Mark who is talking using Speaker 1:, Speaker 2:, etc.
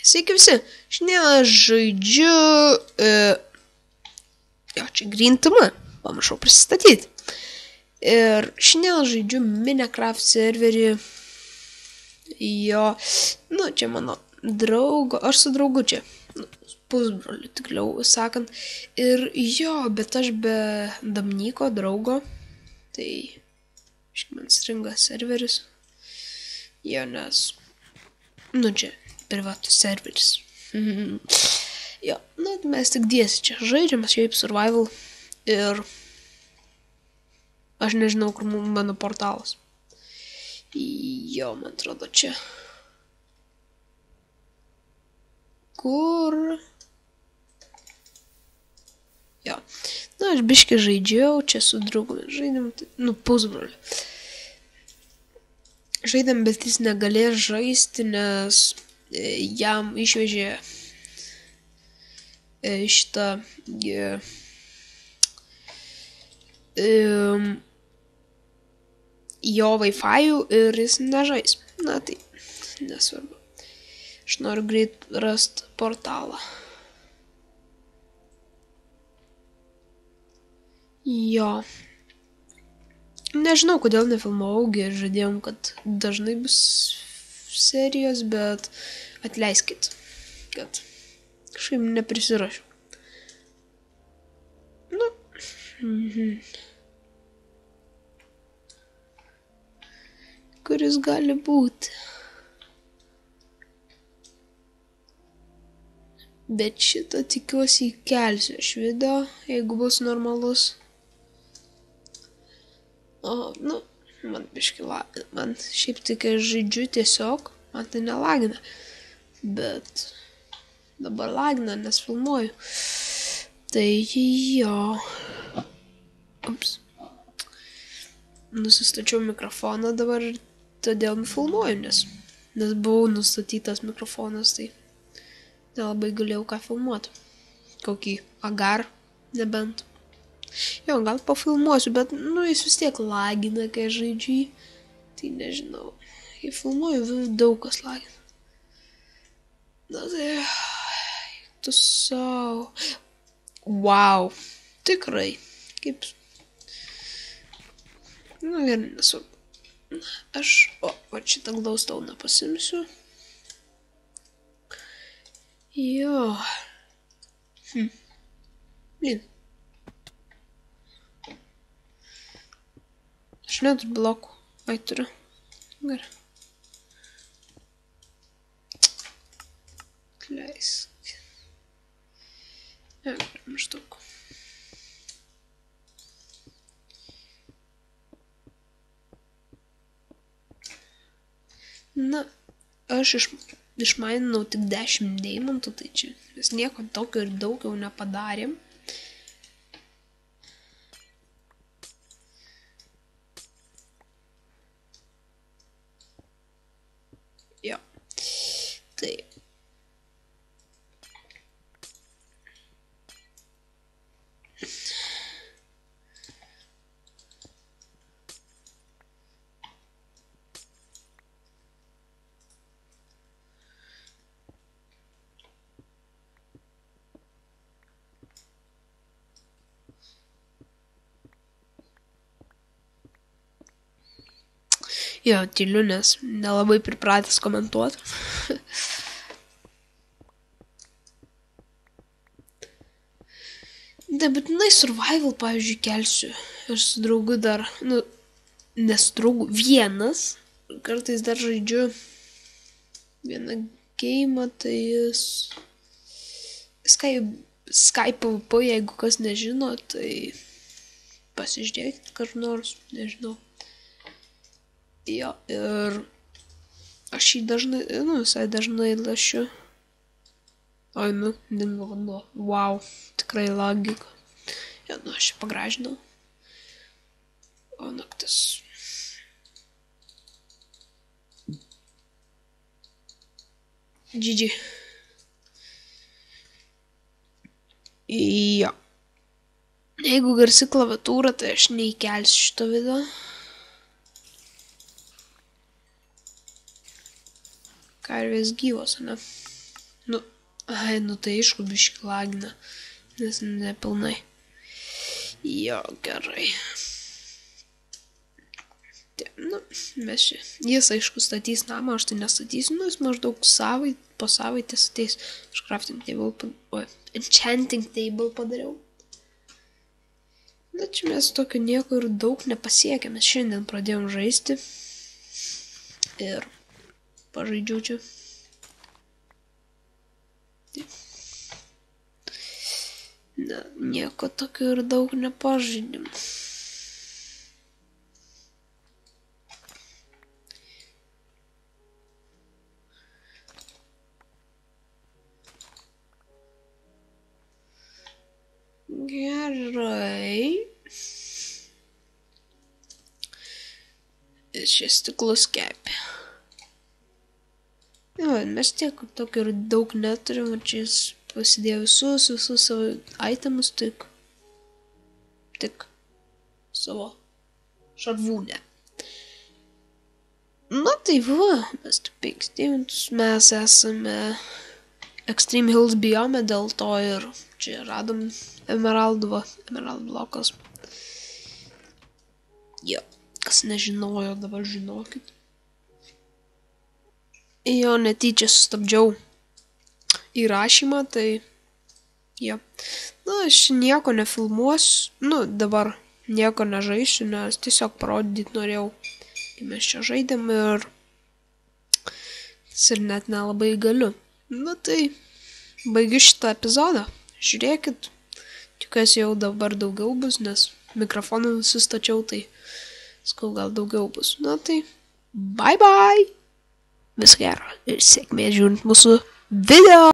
Speaker 1: Sveiki visi, šiandien žaidžiu, čia GreenTM, pamiršau prisistatyti. Ir šiandien žaidžiu Minecraft serverį, čia mano draugo, aš su draugu čia, pusbroliu tikliau sakant. Ir bet aš be Damnyko draugo, tai man stringa serveris, nes, čia privatus serveris. Mes tik dviese čia žaidžiam, šiaip survival ir aš nežinau, kur mano portalas. Man atrodo čia. Kur? Aš biškį žaidžiau, čia su draugu žaidėm, pusbroliu. Žaidėm, bet jis negalės žaisti, nes jam išvežė šitą jo Wi-Fi ir jis nežais. Tai nesvarbu. Aš noriu greit rast portalą. Nežinau, kodėl nefilmavau, žadėjom, kad dažnai bus serijos, bet atleiskit, kad kažkaip neprisirašiau. Kuris gali būti. Bet šitą tikiuosi įkelsiu aš video, jeigu bus normalus. Man biškį lagina. Man šiaip tik aš žaidžiu tiesiog, man tai nelagina. Bet dabar lagina, nes filmuoju. Tai Ups. Nusistačiau mikrofoną dabar ir todėl filmuoju, nes buvau nustatytas mikrofonas, tai nelabai galėjau ką filmuoti. Kokį agar, nebent. Gal pafilmuosiu, bet jis vis tiek lagina, kai žaidžiu jį. Tai nežinau. Kai filmuoju, daug kas lagina. Tu savo. Wow. Tikrai. Kaip. Gerai, nesvarbu. Aš, šitą glaustauną pasimsiu. Blin. Aš neturiu blokų. Turiu. Gerai. Atleisk. Maždaug. Aš išmaininau tik 10 deimantų, tai čia mes nieko tokio ir daug jau nepadarėm. Tai. Tyliu, nes nelabai pripratęs komentuoti. Nebūtinai survival, pavyzdžiui, kelsiu. Aš su draugu dar, nes draugu vienas, kartais dar žaidžiu vieną geimą, tai jis Skype PvP, jeigu kas nežino, tai pasižiūrėkit kar nors, nežinau. Ir aš jį dažnai, visai dažnai lašiu. Dingo vanduo. Wow, tikrai lagika. Aš jį pagražinau. Naktis. GG. Jeigu garsi klaviatūra, tai aš neįkelsiu šito video. Karvės gyvos, ne? Nu tai aišku biški lagina, nes nepilnai. Jo, gerai. Mes čia. Jis aišku statys namą, aš tai nestatysiu, jis maždaug po savaitės ateis. Aš enchanting table padariau. Na čia mes tokio nieko ir daug nepasiekėme. Šiandien pradėjom žaisti. Ir pažaidžiau čia. Na, nieko tokio ir daug nepažaidėm. Gerai. Ir čia stiklus kepė. Mes tiek tokio ir daug neturim, čia jis pasidėjo visus savo itemus, tik savo šarvūnę. Na tai va, mes tik 5 mes esame Extreme Hills biome, dėl to ir čia radom Emerald blokas. Jo, kas nežinojo, dabar žinokit. Jo, netyčia sustabdžiau įrašymą, tai jo. Na, aš nieko nefilmuosiu, dabar nieko nežaisiu, nes tiesiog parodyti norėjau, kai mes čia žaidėm ir net nelabai galiu. Na tai, baigiu šitą epizodą. Žiūrėkit, tikiuosi jau dabar daugiau bus, nes mikrofoną nusistačiau, tai skau gal daugiau bus. Na tai, bye bye! Viską gero ir sėkmės žiūrint mūsų video!